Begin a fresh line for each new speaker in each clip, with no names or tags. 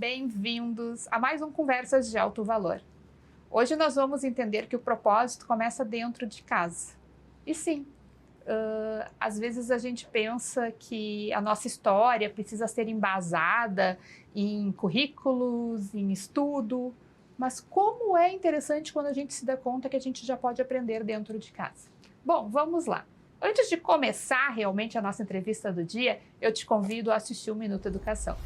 bem-vindos a mais um Conversas de Alto Valor. Hoje nós vamos entender que o propósito começa dentro de casa. E sim, às vezes a gente pensa que a nossa história precisa ser embasada em currículos, em estudo, mas como é interessante quando a gente se dá conta que a gente já pode aprender dentro de casa. Bom, vamos lá. Antes de começar realmente a nossa entrevista do dia, eu te convido a assistir o Minuto Educação.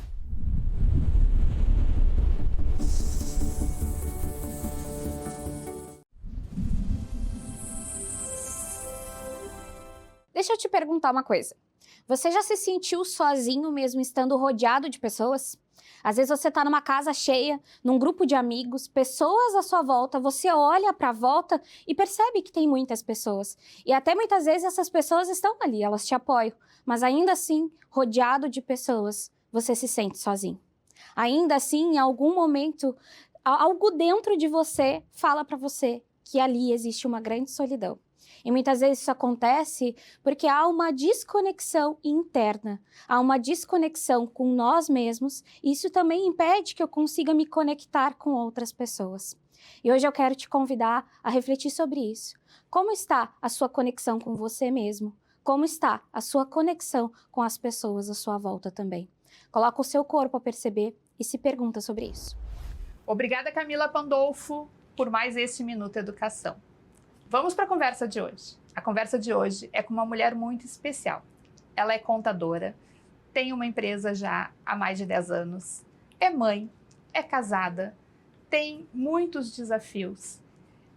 Deixa eu te perguntar uma coisa. Você já se sentiu sozinho mesmo estando rodeado de pessoas? Às vezes você está numa casa cheia, num grupo de amigos, pessoas à sua volta, você olha para a volta e percebe que tem muitas pessoas. E até muitas vezes essas pessoas estão ali, elas te apoiam. Mas ainda assim, rodeado de pessoas, você se sente sozinho. Ainda assim, em algum momento, algo dentro de você fala para você que ali existe uma grande solidão. E muitas vezes isso acontece porque há uma desconexão interna, há uma desconexão com nós mesmos, e isso também impede que eu consiga me conectar com outras pessoas. E hoje eu quero te convidar a refletir sobre isso. Como está a sua conexão com você mesmo? Como está a sua conexão com as pessoas à sua volta também? Coloca o seu corpo a perceber e se pergunta sobre isso.
Obrigada, Camila Pandolfo, por mais este Minuto Educação. Vamos para a conversa de hoje. A conversa de hoje é com uma mulher muito especial. Ela é contadora, tem uma empresa já há mais de 10 anos, é mãe, é casada, tem muitos desafios,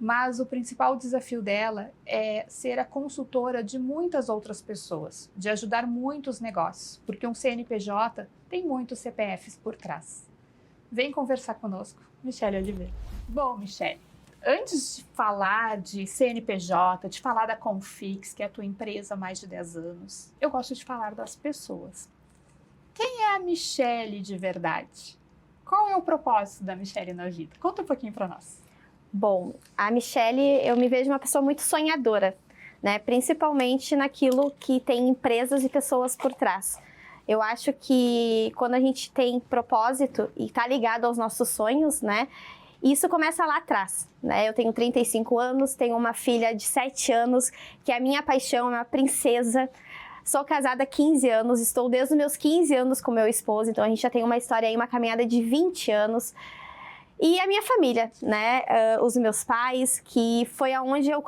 mas o principal desafio dela é ser a consultora de muitas outras pessoas, de ajudar muitos negócios, porque um CNPJ tem muitos CPFs por trás. Vem conversar conosco, Michele Oliveira. Bom, Michele, antes de falar de CNPJ, de falar da Confix, que é a tua empresa há mais de 10 anos, eu gosto de falar das pessoas. Quem é a Michele de verdade? Qual é o propósito da Michele na vida? Conta um pouquinho para nós.
Bom, a Michele, eu me vejo uma pessoa muito sonhadora, né? Principalmente naquilo que tem empresas e pessoas por trás. Eu acho que quando a gente tem propósito e está ligado aos nossos sonhos, né? Isso começa lá atrás, né? Eu tenho 35 anos, tenho uma filha de 7 anos, que é a minha paixão, é uma princesa. Sou casada há 15 anos, estou desde os meus 15 anos com meu esposo, então a gente já tem uma história aí, uma caminhada de 20 anos. E a minha família, né? Os meus pais, que foi aonde eu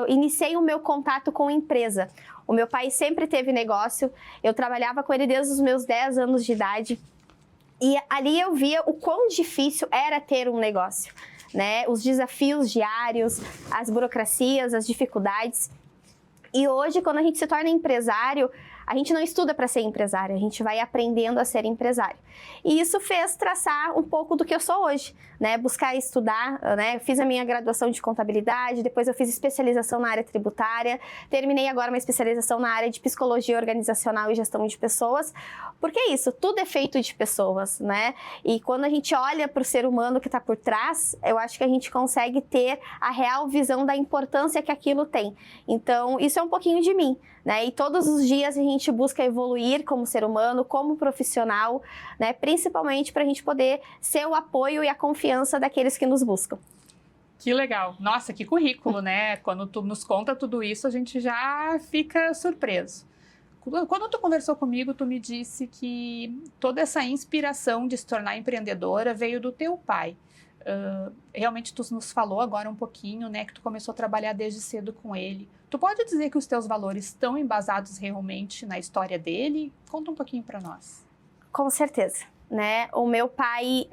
iniciei o meu contato com a empresa. O meu pai sempre teve negócio, eu trabalhava com ele desde os meus 10 anos de idade. E ali eu via o quão difícil era ter um negócio, né? Os desafios diários, as burocracias, as dificuldades. E hoje, quando a gente se torna empresário, a gente não estuda para ser empresário, a gente vai aprendendo a ser empresário. E isso fez traçar um pouco do que eu sou hoje, né? Buscar estudar, né? Fiz a minha graduação de contabilidade, depois eu fiz especialização na área tributária, terminei agora uma especialização na área de psicologia organizacional e gestão de pessoas, porque é isso, tudo é feito de pessoas, né? E quando a gente olha para o ser humano que está por trás, eu acho que a gente consegue ter a real visão da importância que aquilo tem. Então, isso é um pouquinho de mim, né? E todos os dias a gente busca evoluir como ser humano, como profissional, né? Principalmente para a gente poder ser o apoio e a confiança daqueles que nos buscam.
Que legal! Nossa, que currículo, né? Quando tu nos conta tudo isso, a gente já fica surpreso. Quando tu conversou comigo, tu me disse que toda essa inspiração de se tornar empreendedora veio do teu pai. Realmente tu nos falou agora um pouquinho, né, que tu começou a trabalhar desde cedo com ele. Tu pode dizer que os teus valores estão embasados realmente na história dele? Conta um pouquinho para nós.
Com certeza, né? O meu pai,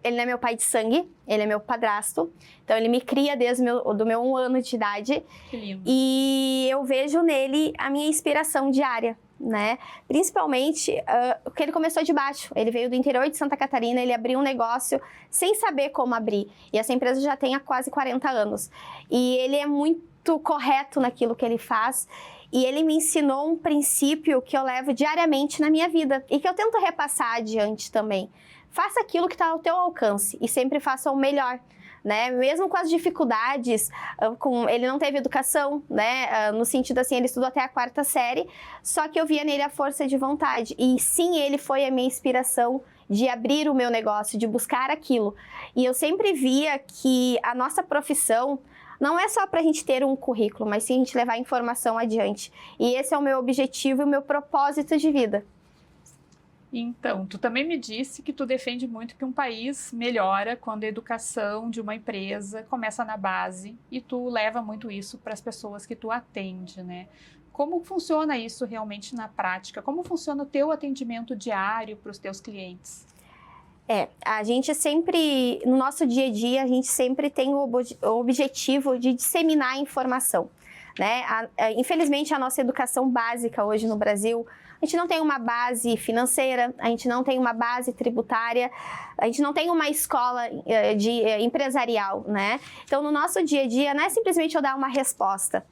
ele não é meu pai de sangue, ele é meu padrasto. Então ele me cria desde do meu 1 ano de idade.
Que lindo.
E eu vejo nele a minha inspiração diária, né? Principalmente porque ele começou de baixo. Ele veio do interior de Santa Catarina, ele abriu um negócio sem saber como abrir. E essa empresa já tem há quase 40 anos. E ele é muito correto naquilo que ele faz. E ele me ensinou um princípio que eu levo diariamente na minha vida e que eu tento repassar adiante também. Faça aquilo que está ao teu alcance e sempre faça o melhor, né? Mesmo com as dificuldades, ele não teve educação, né? No sentido assim, ele estudou até a 4ª série, só que eu via nele a força de vontade. E sim, ele foi a minha inspiração de abrir o meu negócio, de buscar aquilo. E eu sempre via que a nossa profissão não é só para a gente ter um currículo, mas sim a gente levar a informação adiante. E esse é o meu objetivo e o meu propósito de vida.
Então, tu também me disse que tu defende muito que um país melhora quando a educação de uma empresa começa na base e tu leva muito isso para as pessoas que tu atende, né? Como funciona isso realmente na prática? Como funciona o teu atendimento diário para os teus clientes?
A gente sempre, no nosso dia a dia, a gente sempre tem o objetivo de disseminar a informação, né? Infelizmente, a nossa educação básica hoje no Brasil, a gente não tem uma base financeira, a gente não tem uma base tributária, a gente não tem uma escola empresarial, né? Então, no nosso dia a dia, não é simplesmente eu dar uma resposta.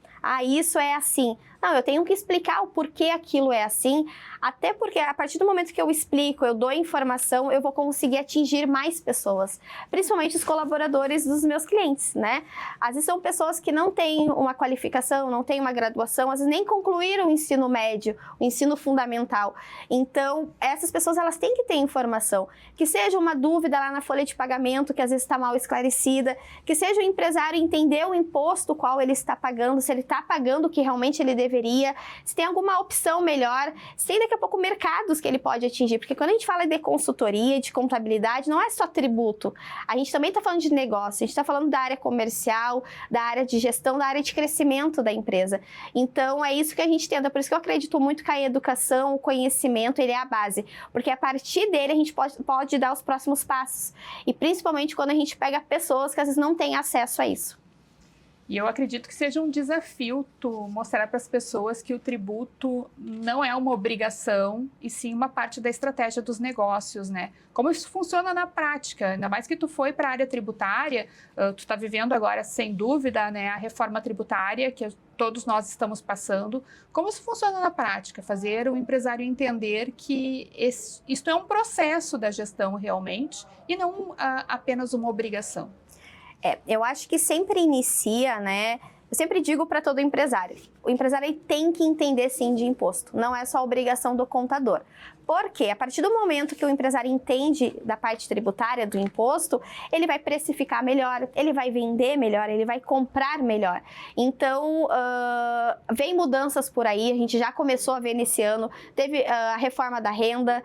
Isso é assim. Não, eu tenho que explicar o porquê aquilo é assim, até porque a partir do momento que eu explico, eu dou informação, eu vou conseguir atingir mais pessoas, principalmente os colaboradores dos meus clientes, né? Às vezes são pessoas que não têm uma qualificação, não têm uma graduação, às vezes nem concluíram o ensino médio, o ensino fundamental. Então, essas pessoas, elas têm que ter informação, que seja uma dúvida lá na folha de pagamento, que às vezes está mal esclarecida, que seja o empresário entender o imposto qual ele está pagando, se ele está pagando o que realmente ele deveria, se tem alguma opção melhor, se tem daqui a pouco mercados que ele pode atingir, porque quando a gente fala de consultoria, de contabilidade, não é só tributo, a gente também está falando de negócio, a gente está falando da área comercial, da área de gestão, da área de crescimento da empresa. Então é isso que a gente tenta, por isso que eu acredito muito que a educação, o conhecimento, ele é a base, porque a partir dele a gente pode dar os próximos passos, e principalmente quando a gente pega pessoas que às vezes não têm acesso a isso.
E eu acredito que seja um desafio tu mostrar para as pessoas que o tributo não é uma obrigação, e sim uma parte da estratégia dos negócios, né? Como isso funciona na prática, ainda mais que tu foi para a área tributária, tu está vivendo agora, sem dúvida, né, a reforma tributária que todos nós estamos passando. Como isso funciona na prática? Fazer o empresário entender que isto é um processo da gestão realmente e não apenas uma obrigação.
Eu acho que sempre inicia, né? Eu sempre digo para todo empresário, o empresário ele tem que entender sim de imposto, não é só obrigação do contador. Porque a partir do momento que o empresário entende da parte tributária do imposto, ele vai precificar melhor, ele vai vender melhor, ele vai comprar melhor. Então, vem mudanças por aí, a gente já começou a ver nesse ano, teve a reforma da renda,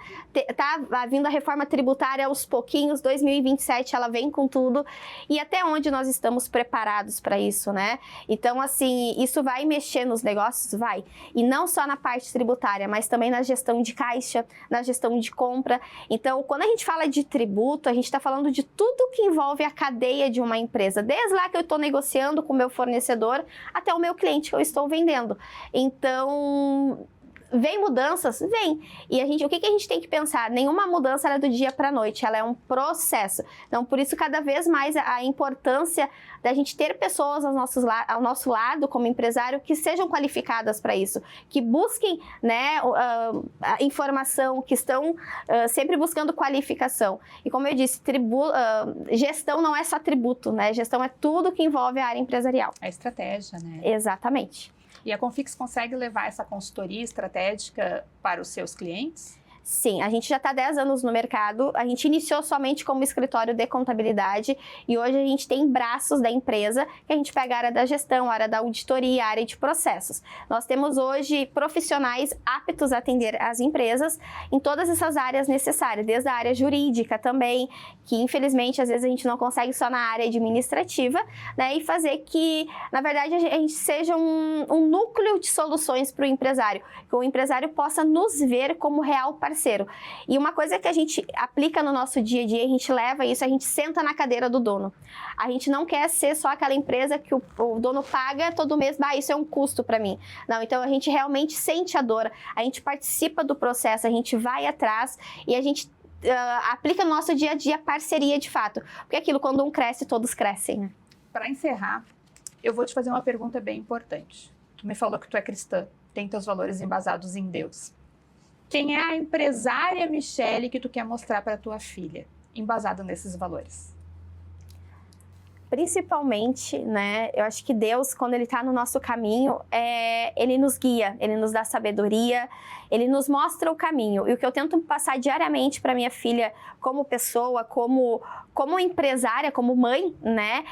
tá vindo a reforma tributária aos pouquinhos, 2027 ela vem com tudo, e até onde nós estamos preparados para isso, né? Então, assim, isso vai mexer nos negócios? Vai. E não só na parte tributária, mas também na gestão de caixa, na gestão de compra. Então, quando a gente fala de tributo, a gente está falando de tudo que envolve a cadeia de uma empresa, desde lá que eu estou negociando com o meu fornecedor até o meu cliente que eu estou vendendo. Então, vem mudanças? Vem. E o que a gente tem que pensar? Nenhuma mudança é do dia para a noite, ela é um processo. Então, por isso, cada vez mais a importância da gente ter pessoas ao nosso lado, como empresário, que sejam qualificadas para isso, que busquem, né, a informação, que estão sempre buscando qualificação. E como eu disse, gestão não é só tributo, né? Gestão é tudo que envolve a área empresarial.
A estratégia, né?
Exatamente.
E a Confix consegue levar essa consultoria estratégica para os seus clientes?
Sim, a gente já está há 10 anos no mercado, a gente iniciou somente como escritório de contabilidade e hoje a gente tem braços da empresa que a gente pega a área da gestão, a área da auditoria, a área de processos. Nós temos hoje profissionais aptos a atender as empresas em todas essas áreas necessárias, desde a área jurídica também, que infelizmente às vezes a gente não consegue só na área administrativa, né, e fazer que, na verdade, a gente seja um núcleo de soluções para o empresário, que o empresário possa nos ver como real parceiro. E uma coisa que a gente aplica no nosso dia a dia, a gente leva isso, a gente senta na cadeira do dono. A gente não quer ser só aquela empresa que o dono paga todo mês, isso é um custo para mim. Não, então a gente realmente sente a dor, a gente participa do processo, a gente vai atrás e a gente aplica no nosso dia a dia parceria de fato. Porque aquilo, quando um cresce, todos crescem, né?
Para encerrar, eu vou te fazer uma pergunta bem importante. Tu me falou que tu é cristã, tem teus valores embasados em Deus. Quem é a empresária Michele que tu quer mostrar para tua filha, embasado nesses valores?
Principalmente, né, eu acho que Deus, quando Ele está no nosso caminho, Ele nos guia, Ele nos dá sabedoria, Ele nos mostra o caminho. E o que eu tento passar diariamente para minha filha, como pessoa, como empresária, como mãe, né,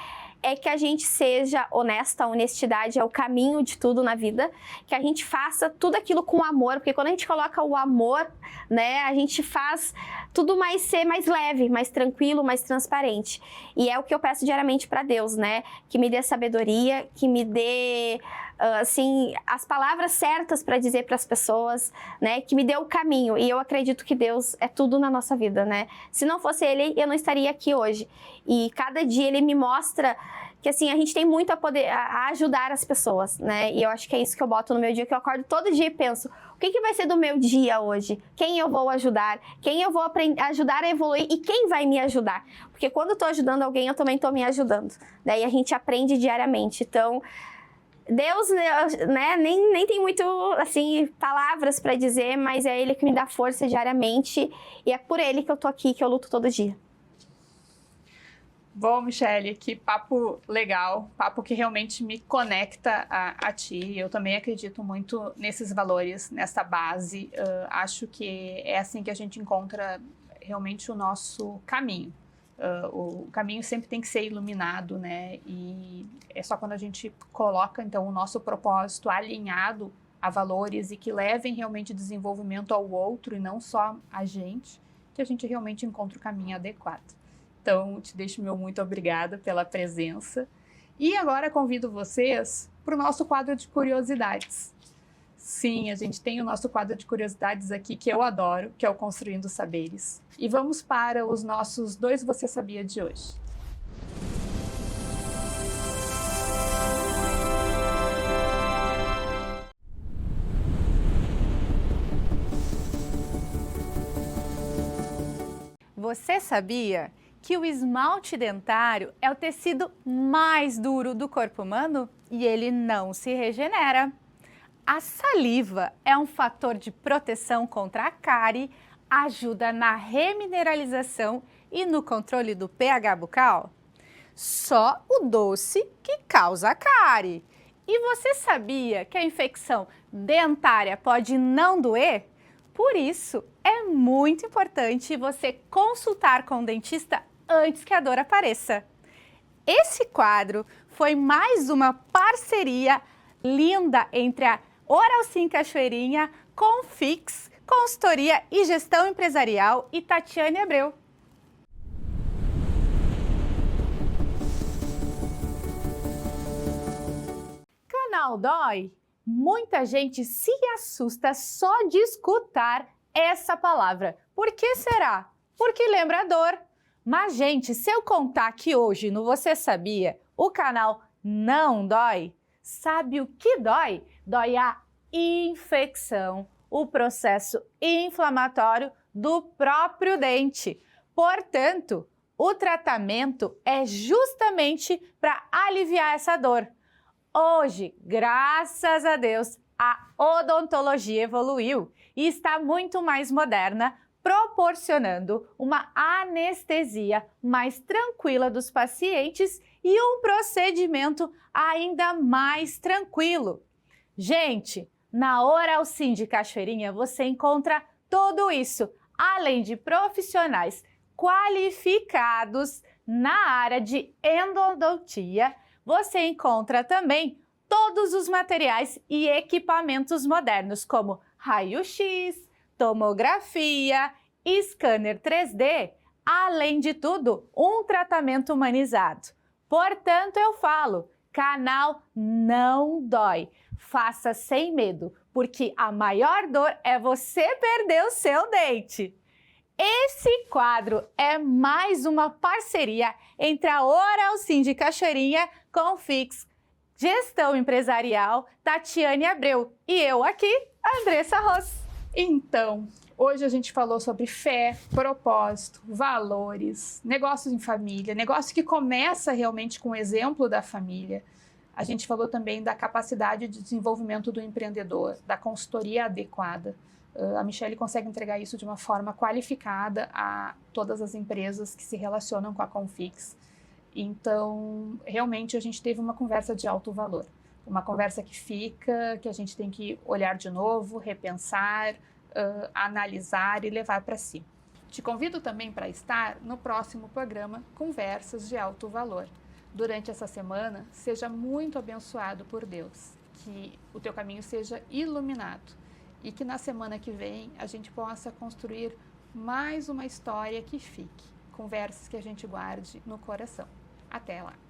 é que a gente seja honesta. A honestidade é o caminho de tudo na vida, que a gente faça tudo aquilo com amor, porque quando a gente coloca o amor, né, a gente faz tudo ser mais leve, mais tranquilo, mais transparente. E é o que eu peço diariamente para Deus, né, que me dê sabedoria, que me dê assim, as palavras certas para dizer para as pessoas, né, que me dê o caminho. E eu acredito que Deus é tudo na nossa vida, né? Se não fosse Ele, eu não estaria aqui hoje. E cada dia Ele me mostra que, assim, a gente tem muito a ajudar as pessoas, né? E eu acho que é isso que eu boto no meu dia, que eu acordo todo dia e penso, o que vai ser do meu dia hoje? Quem eu vou ajudar? Quem eu vou ajudar a evoluir? E quem vai me ajudar? Porque quando eu tô ajudando alguém, eu também tô me ajudando. Daí a gente aprende diariamente. Então, Deus, né, nem tem muito, assim, palavras para dizer, mas é Ele que me dá força diariamente e é por Ele que eu tô aqui, que eu luto todo dia.
Bom, Michele, que papo legal, papo que realmente me conecta a ti. Eu também acredito muito nesses valores, nessa base. Acho que é assim que a gente encontra realmente o nosso caminho. O caminho sempre tem que ser iluminado, né? E é só quando a gente coloca, então, o nosso propósito alinhado a valores e que levem realmente desenvolvimento ao outro e não só a gente, que a gente realmente encontra o caminho adequado. Então, te deixo meu muito obrigada pela presença. E agora convido vocês para o nosso quadro de curiosidades. Sim, a gente tem o nosso quadro de curiosidades aqui, que eu adoro, que é o Construindo Saberes. E vamos para os nossos 2 Você Sabia de hoje.
Você sabia que o esmalte dentário é o tecido mais duro do corpo humano e ele não se regenera? A saliva é um fator de proteção contra a cárie, ajuda na remineralização e no controle do pH bucal. Só o doce que causa cárie. E você sabia que a infecção dentária pode não doer? Por isso, é muito importante você consultar com o dentista antes que a dor apareça. Esse quadro foi mais uma parceria linda entre a Oral Sim Cachoeirinha, Confix, Consultoria e Gestão Empresarial e Tatiane Abreu. Canal dói? Muita gente se assusta só de escutar essa palavra. Por que será? Porque lembra a dor. Mas, gente, se eu contar aqui hoje no Você Sabia, o canal não dói, sabe o que dói? Dói a infecção, o processo inflamatório do próprio dente. Portanto, o tratamento é justamente para aliviar essa dor. Hoje, graças a Deus, a odontologia evoluiu e está muito mais moderna, proporcionando uma anestesia mais tranquila dos pacientes e um procedimento ainda mais tranquilo. Gente, na Oral Sim de Cachoeirinha você encontra tudo isso, além de profissionais qualificados na área de endodontia. Você encontra também todos os materiais e equipamentos modernos, como raio-x, tomografia, scanner 3D, além de tudo, um tratamento humanizado. Portanto, eu falo, canal não dói. Faça sem medo, porque a maior dor é você perder o seu dente. Esse quadro é mais uma parceria entre a Oral Sim de Cachoeirinha, Confix, Gestão Empresarial, Tatiane Abreu e eu aqui, Andressa Ross.
Então, hoje a gente falou sobre fé, propósito, valores, negócios em família, negócio que começa realmente com o exemplo da família. A gente falou também da capacidade de desenvolvimento do empreendedor, da consultoria adequada. A Michele consegue entregar isso de uma forma qualificada a todas as empresas que se relacionam com a Confix. Então, realmente, a gente teve uma conversa de alto valor. Uma conversa que fica, que a gente tem que olhar de novo, repensar, analisar e levar para si. Te convido também para estar no próximo programa Conversas de Alto Valor. Durante essa semana, seja muito abençoado por Deus, que o teu caminho seja iluminado e que na semana que vem a gente possa construir mais uma história que fique, conversas que a gente guarde no coração. Até lá!